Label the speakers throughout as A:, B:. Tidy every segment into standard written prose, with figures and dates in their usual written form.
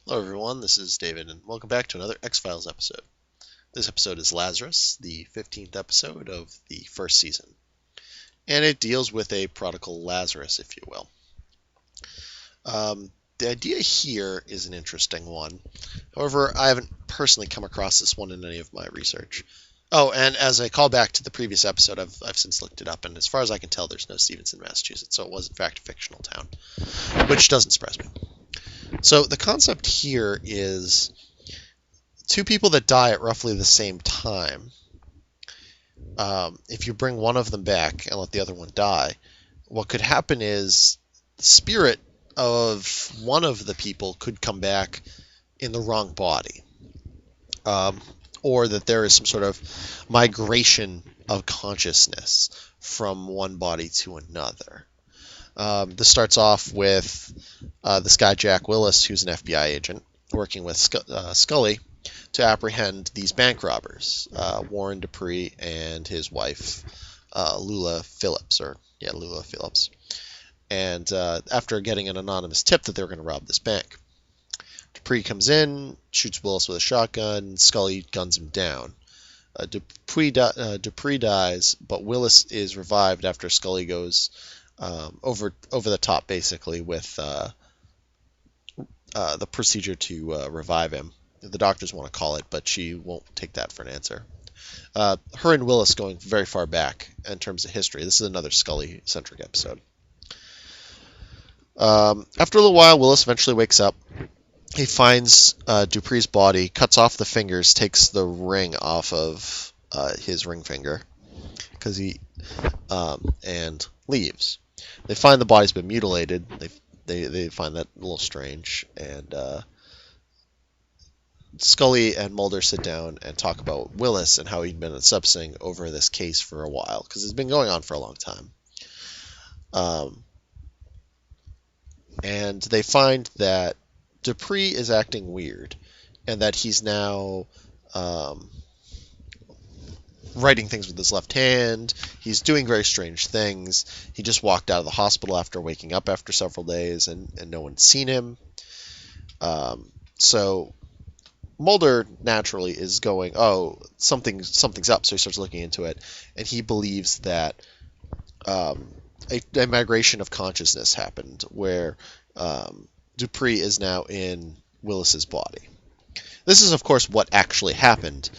A: Hello everyone, this is David, and welcome back to another X-Files episode. This episode is Lazarus, the 15th episode of the first season. And it deals with a prodigal Lazarus, if you will. The idea here is an interesting one. However, I haven't personally come across this one in any of my research. Oh, and as a callback to the previous episode, I've since looked it up, and as far as I can tell, there's no Stevenson, Massachusetts, so it was in fact a fictional town, which doesn't surprise me. So the concept here is two people that die at roughly the same time. If you bring one of them back and let the other one die, what could happen is the spirit of one of the people could come back in the wrong body. Or that there is some sort of migration of consciousness from one body to another. This starts off with this guy, Jack Willis, who's an FBI agent, working with Scully to apprehend these bank robbers, Warren Dupree and his wife, Lula Phillips. And after getting an anonymous tip that they were going to rob this bank, Dupree comes in, shoots Willis with a shotgun, Scully guns him down. Dupree dies, but Willis is revived after Scully goes over the top, basically, with the procedure to revive him. The doctors want to call it, but she won't take that for an answer. Her and Willis going very far back in terms of history. This is another Scully-centric episode. After a little while, Willis eventually wakes up. He finds Dupree's body, cuts off the fingers, takes the ring off of his ring finger, and leaves. They find the body's been mutilated. They find that a little strange, and Scully and Mulder sit down and talk about Willis and how he'd been obsessing over this case for a while, because it's been going on for a long time. And they find that Dupree is acting weird, and that he's now writing things with his left hand. He's doing very strange things. He just walked out of the hospital after waking up after several days, and no one's seen him. So Mulder naturally is going, oh, something's up, so he starts looking into it, and he believes that a migration of consciousness happened, where Dupree is now in Willis's body. This is, of course, what actually happened,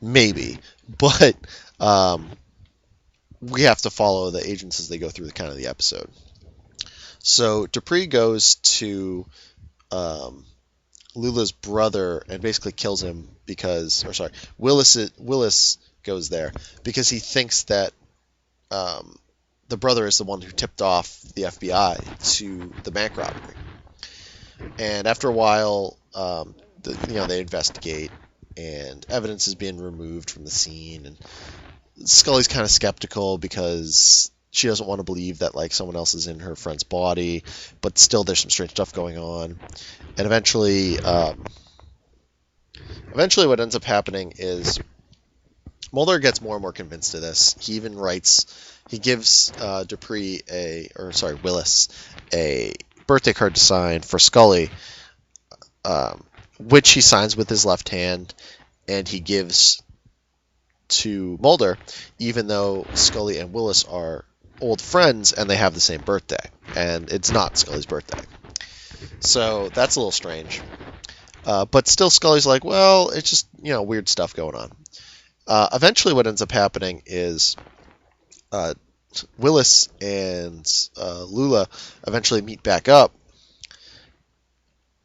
A: maybe, but we have to follow the agents as they go through the episode. So Dupree goes to Lula's brother and basically kills him Willis goes there because he thinks that the brother is the one who tipped off the FBI to the bank robbery. And after a while, they investigate, and evidence is being removed from the scene, and Scully's kind of skeptical because she doesn't want to believe that someone else is in her friend's body, but still there's some strange stuff going on. And eventually what ends up happening is Mulder gets more and more convinced of this. He even gives Willis a birthday card to sign for Scully, which he signs with his left hand, and he gives to Mulder, even though Scully and Willis are old friends and they have the same birthday, and it's not Scully's birthday. So that's a little strange. But still, Scully's like, well, it's just, weird stuff going on. Eventually what ends up happening is Willis and Lula eventually meet back up.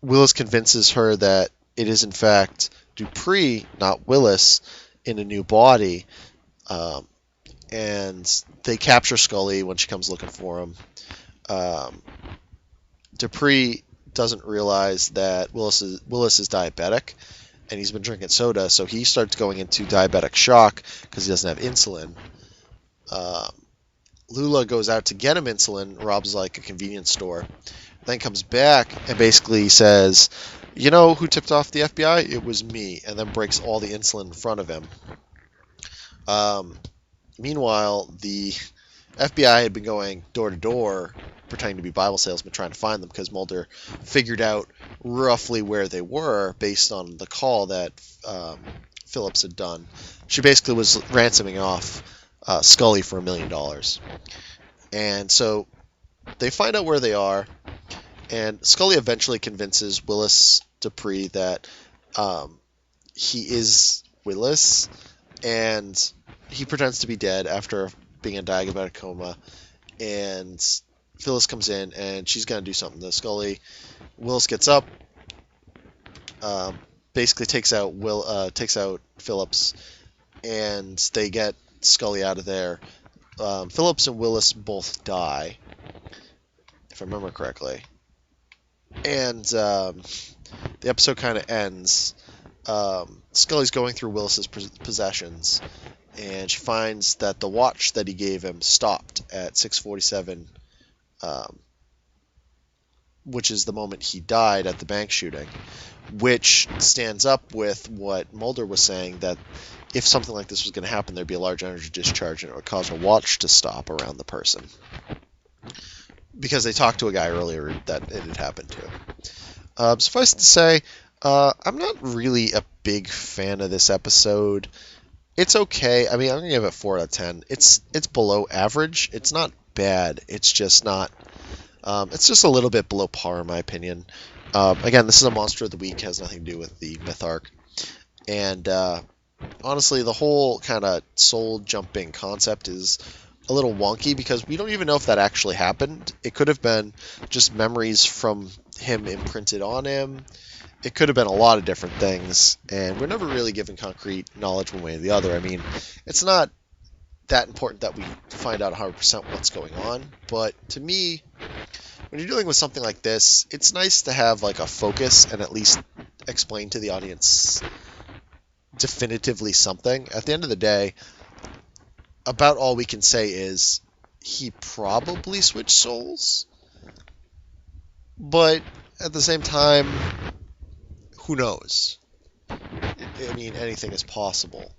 A: Willis convinces her that it is in fact Dupree, not Willis, in a new body, and they capture Scully when she comes looking for him. Dupree doesn't realize that Willis is diabetic, and he's been drinking soda, so he starts going into diabetic shock because he doesn't have insulin. Lula goes out to get him insulin, robs a convenience store, then comes back and basically says, you know who tipped off the FBI? It was me, and then breaks all the insulin in front of him. Meanwhile, the FBI had been going door to door, pretending to be Bible salesmen, trying to find them, because Mulder figured out roughly where they were based on the call that Phillips had done. She basically was ransoming off Scully for $1 million. And so they find out where they are, and Scully eventually convinces Willis Dupree that he is Willis, and he pretends to be dead after being in diabetic coma, and Phyllis comes in, and she's going to do something to Scully. Willis gets up, basically takes out Phillips, and they get Scully out of there. Phillips and Willis both die, if I remember correctly. And the episode kind of ends. Scully's going through Willis's possessions, and she finds that the watch that he gave him stopped at 6:47, which is the moment he died at the bank shooting, which stands up with what Mulder was saying, that if something like this was going to happen, there'd be a large energy discharge and it would cause a watch to stop around the person. Because they talked to a guy earlier that it had happened to. Suffice to say, I'm not really a big fan of this episode. It's okay. I mean, I'm going to give it 4 out of 10. It's below average. It's not bad. It's just not... it's just a little bit below par, in my opinion. Again, this is a Monster of the Week. Has nothing to do with the myth arc. And honestly, the whole kind of soul-jumping concept is a little wonky because we don't even know if that actually happened. It could have been just memories from him imprinted on him. It could have been a lot of different things, and we're never really given concrete knowledge one way or the other. I mean, it's not that important that we find out 100% what's going on, but to me, when you're dealing with something like this, it's nice to have like a focus and at least explain to the audience definitively something. At the end of the day, about all we can say is he probably switched souls, but at the same time, who knows? I mean, anything is possible.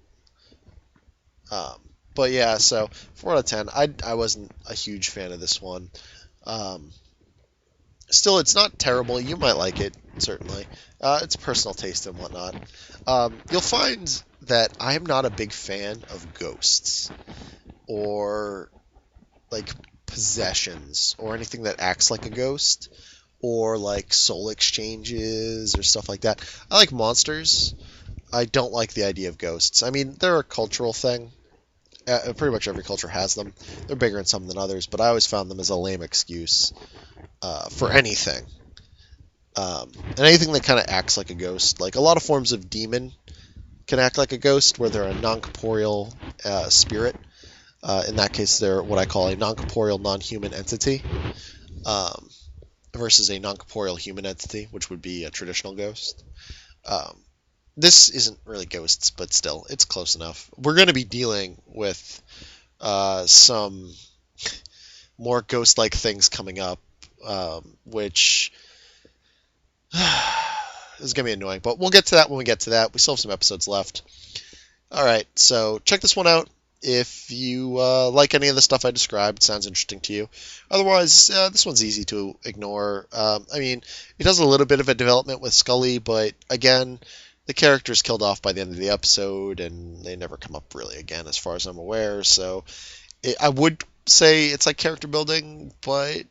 A: But yeah, so 4 out of 10. I wasn't a huge fan of this one. Still, it's not terrible. You might like it, certainly. It's personal taste and whatnot. You'll find that I am not a big fan of ghosts or like possessions or anything that acts like a ghost or like soul exchanges or stuff like that. I like monsters. I don't like the idea of ghosts. I mean, they're a cultural thing. Pretty much every culture has them. They're bigger in some than others, but I always found them as a lame excuse for anything. And anything that kind of acts like a ghost. Like a lot of forms of demon can act like a ghost, where they're a non-corporeal spirit. In that case, they're what I call a non-corporeal, non-human entity, versus a non-corporeal human entity, which would be a traditional ghost. This isn't really ghosts, but still, it's close enough. We're going to be dealing with some more ghost-like things coming up, which is going to be annoying. But we'll get to that when we get to that. We still have some episodes left. All right, so check this one out. If you like any of the stuff I described, it sounds interesting to you. Otherwise, this one's easy to ignore. I mean, it does a little bit of a development with Scully, but again, the character's killed off by the end of the episode, and they never come up really again, as far as I'm aware. So I would say it's like character building, but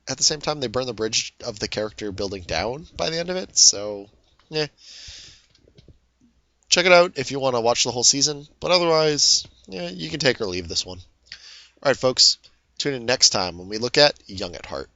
A: at the same time, they burn the bridge of the character building down by the end of it. So, yeah. Check it out if you want to watch the whole season, but otherwise, yeah, you can take or leave this one. All right, folks, tune in next time when we look at Young at Heart.